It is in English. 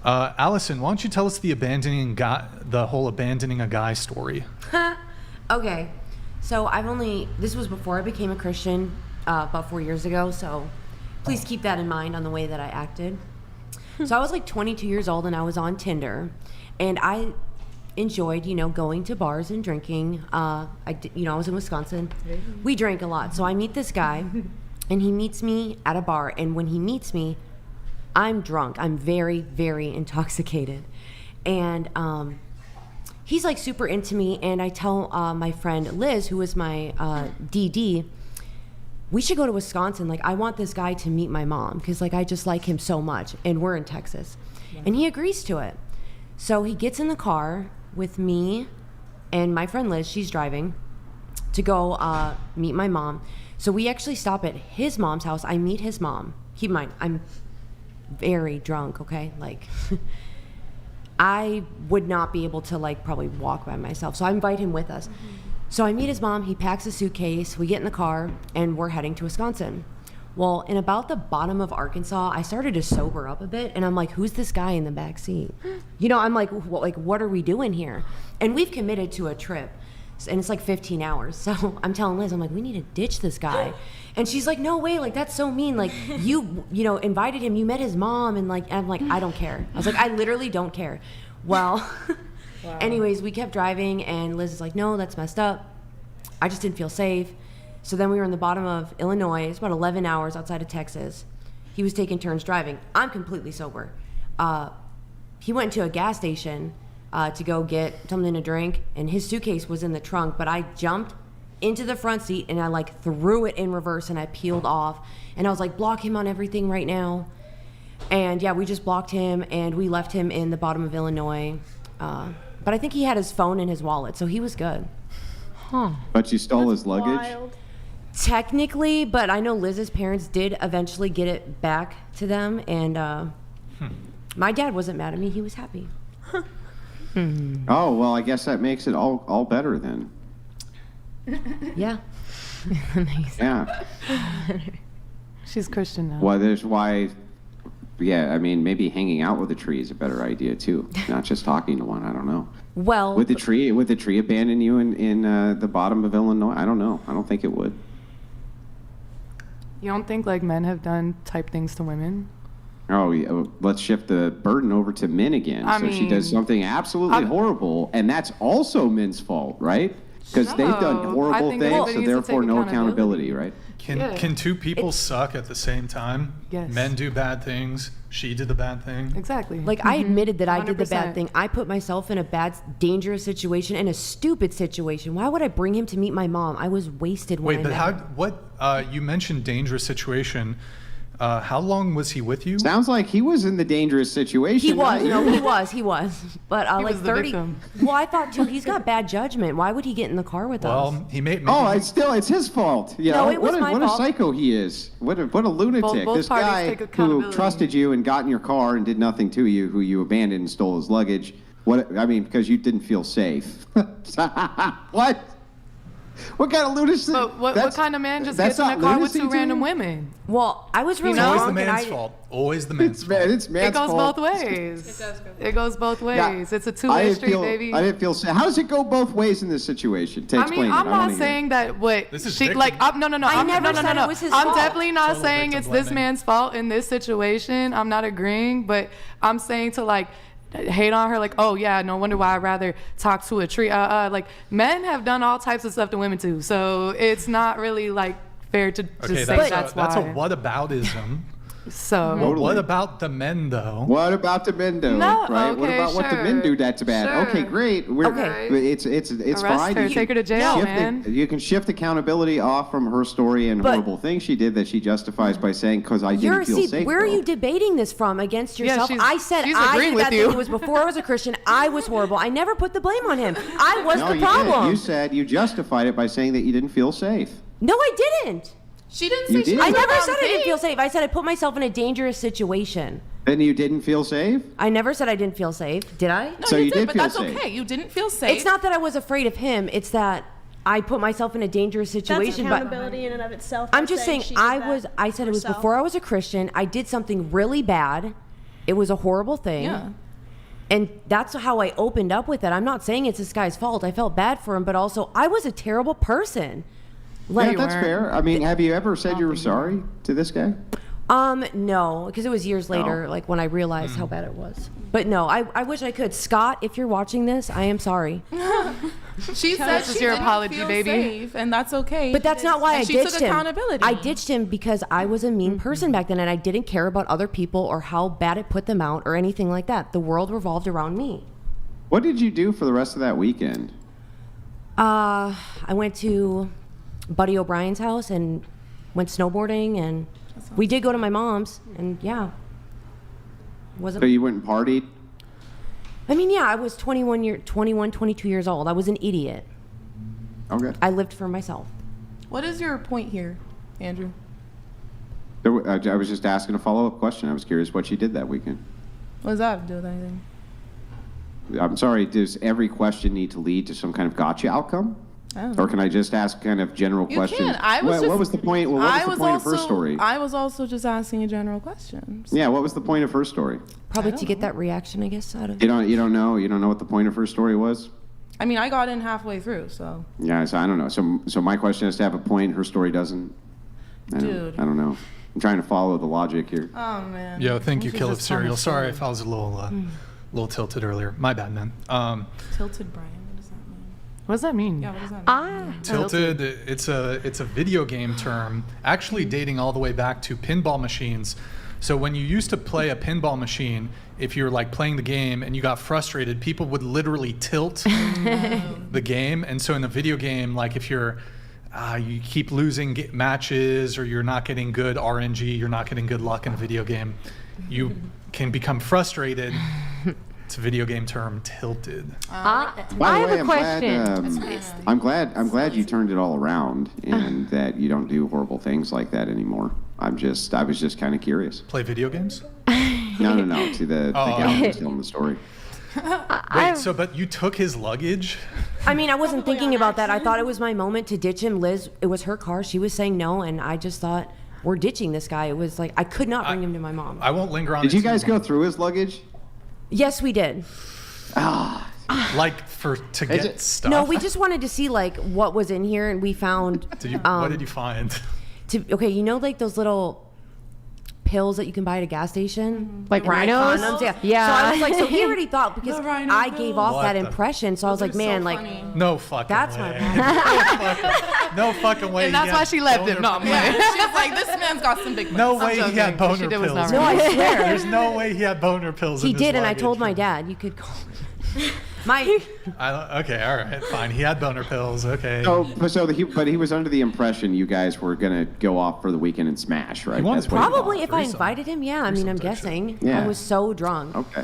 Allison, why don't you tell us the whole abandoning a guy story? Okay, so this was before I became a Christian, about 4 years ago, so please keep that in mind on the way that I acted. So I was like 22 years old and I was on Tinder, and I enjoyed, going to bars and drinking. I was in Wisconsin. We drank a lot, so I meet this guy, and he meets me at a bar, and when he meets me, I'm drunk. I'm very, very intoxicated. And he's like super into me, and I tell my friend Liz, who was my DD, we should go to Wisconsin. Like, I want this guy to meet my mom because, like, I just like him so much, and we're in Texas. Yeah. And he agrees to it. So he gets in the car with me and my friend Liz, she's driving, to go meet my mom. So we actually stop at his mom's house. I meet his mom. Keep in mind, I'm very drunk, okay? Like, I would not be able to, like, probably walk by myself. So I invite him with us. Mm-hmm. So I meet his mom, he packs a suitcase, we get in the car, and we're heading to Wisconsin. Well, in about the bottom of Arkansas, I started to sober up a bit, and I'm like, who's this guy in the back seat? I'm like, what are we doing here? And we've committed to a trip, and it's like 15 hours. So I'm telling Liz, I'm like, we need to ditch this guy. And she's like, no way, like, that's so mean. Like, you invited him, you met his mom, and I'm like, I don't care. I was like, I literally don't care. Well... Wow. Anyways, we kept driving, and Liz is like, no, that's messed up. I just didn't feel safe. So then we were in the bottom of Illinois. It's about 11 hours outside of Texas. He was taking turns driving. I'm completely sober. He went to a gas station to go get something to drink, and his suitcase was in the trunk, but I jumped into the front seat, and I, like, threw it in reverse, and I peeled off. And I was like, block him on everything right now. And, yeah, we just blocked him, and we left him in the bottom of Illinois. But I think he had his phone in his wallet, so he was good. Huh. But you stole his luggage? Wild. Technically, but I know Liz's parents did eventually get it back to them, and my dad wasn't mad at me. He was happy. Oh, well, I guess that makes it all better then. Yeah. Nice. Yeah. She's Christian now. Well, yeah, I mean, maybe hanging out with a tree is a better idea too. Not just talking to one. I don't know. Well, would the tree abandon you in the bottom of Illinois? I don't know. I don't think it would. You don't think, like, men have done type things to women? Oh, yeah. Let's shift the burden over to men again. I mean, she does something absolutely horrible, and that's also men's fault, right? Because they've done horrible things, so therefore no accountability, right? Can two people suck at the same time? Yes. Men do bad things. She did the bad thing. Exactly. Like, I admitted that 100%. I did the bad thing. I put myself in a bad, dangerous situation and a stupid situation. Why would I bring him to meet my mom? I was wasted when I met him. You mentioned dangerous situation. How long was he with you? Sounds like he was in the dangerous situation. He was. No, he was. But he like was 30. Well, I thought too. He's got bad judgment. Why would he get in the car with us? Well, he made. It's his fault. You know, no, it was my fault. What a psycho he is. What a lunatic. Both this guy who trusted you and got in your car and did nothing to you, who you abandoned and stole his luggage. Because you didn't feel safe. What? What kind of lunacy? But what kind of man just gets in a car with two random women? Well, I was really It's always drunk the man's fault. Always the man's fault. It's man's fault. It goes both ways. It goes both ways. Yeah. It's a two-way street, baby. I didn't feel safe. How does it go both ways in this situation? I'm not saying that she like. No. I never said it was his fault. I'm definitely not saying it's this man's fault in this situation. I'm not agreeing, but I'm saying to, like, hate on her, like, oh yeah, no wonder why I'd rather talk to a tree. Like, men have done all types of stuff to women too, so it's not really, like, fair to say that's why. That's a whataboutism. So well, what about the men though? What about the men though? No, right? Okay, what about what the men do that's bad? Sure. Okay, great. It's Arrest fine. her, take her to jail, man. You can shift accountability off from her story and horrible things she did that she justifies by saying, because I didn't feel safe. Where are you debating this from against yourself? Yeah, I said I did that thing. It was before I was a Christian. I was horrible. I never put the blame on him. I was the problem. You said you justified it by saying that you didn't feel safe. No, I didn't. She didn't say she I never said I didn't feel safe. I said I put myself in a dangerous situation. Then you didn't feel safe? I never said I didn't feel safe. Did I? No, so you did, but that's safe. Okay. You didn't feel safe. It's not that I was afraid of him. It's that I put myself in a dangerous situation. That's accountability in and of itself. I'm just saying I said it was before I was a Christian. I did something really bad. It was a horrible thing. Yeah. And that's how I opened up with it. I'm not saying it's this guy's fault. I felt bad for him, but also I was a terrible person. Yeah, Like, that's fair. I mean, have you ever said you were sorry to this guy? no, because it was years later, like when I realized how bad it was. But no, I wish I could. Scott, if you're watching this, I am sorry. She said This is she your didn't apology, feel baby. safe, and that's okay. But that's not why And I she ditched took him. accountability. I ditched him because I was a mean person back then, and I didn't care about other people or how bad it put them out or anything like that. The world revolved around me. What did you do for the rest of that weekend? I went to Buddy O'Brien's house and went snowboarding, and we did go to my mom's, and yeah. So you went and partied? I mean, yeah, I was 22 years old. I was an idiot. Okay. I lived for myself. What is your point here, Andrew? I was just asking a follow-up question. I was curious what you did that weekend. What does that have to do with anything? I'm sorry, does every question need to lead to some kind of gotcha outcome? Or can I just ask kind of general You questions? can. I was What was the point? Well, what was the point of her story? I was also just asking a general question. Yeah, what was the point of her story? Probably to get that reaction, I guess, out of You don't know what the point of her story was? I mean, I got in halfway through, so. Yeah, so I don't know. So my question is to have a point. Her story doesn't. Dude. I don't know. I'm trying to follow the logic here. Oh, man. Yo, thank you, should Kill of just tell Cereal. the Sorry story. if I was a little tilted earlier. My bad, man. Tilted Brian. What does that mean? What does that mean? Yeah, what does that mean? Tilted. It's a video game term, actually dating all the way back to pinball machines. So when you used to play a pinball machine, if you were like playing the game and you got frustrated, people would literally tilt the game. And so in a video game, like if you keep losing matches or you're not getting good RNG, you're not getting good luck in a video game, you can become frustrated. It's a video game term, tilted. By the I have way, a question. I'm glad you turned it all around and that you don't do horrible things like that anymore. I was just kind of curious. Play video games? No. To the gal who's telling the story. Wait, but you took his luggage? I mean, I wasn't thinking about that. I thought it was my moment to ditch him. Liz, it was her car. She was saying no, and I just thought, we're ditching this guy. It was like, I could not bring him to my mom. I won't linger on Did it you too guys long. go through his luggage? Yes, we did. Like to get stuff? No, we just wanted to see like what was in here, and we found. What did you find? Okay, you know, like those little pills that you can buy at a gas station, Like rhinos? condoms, yeah. Yeah. So I was like, so he already thought because The rhino I gave off What that the- impression. So I was like, man, like No fucking that's way. my. No fucking way. And that's why she left him. No, I'm playing. She's like, this man's got some big No plans. way he had joking. boner What she did was pills. not No, I swear. There's no way he had boner pills. He in his did, and I luggage. told my dad you could call. My Okay, all right, fine. He had boner pills. Okay. But he was under the impression you guys were gonna go off for the weekend and smash, right? wanted That's what he probably thought. if I Threesome. invited him, yeah. I mean, I'm Threesome type shit. guessing. Yeah. I was so drunk. Okay.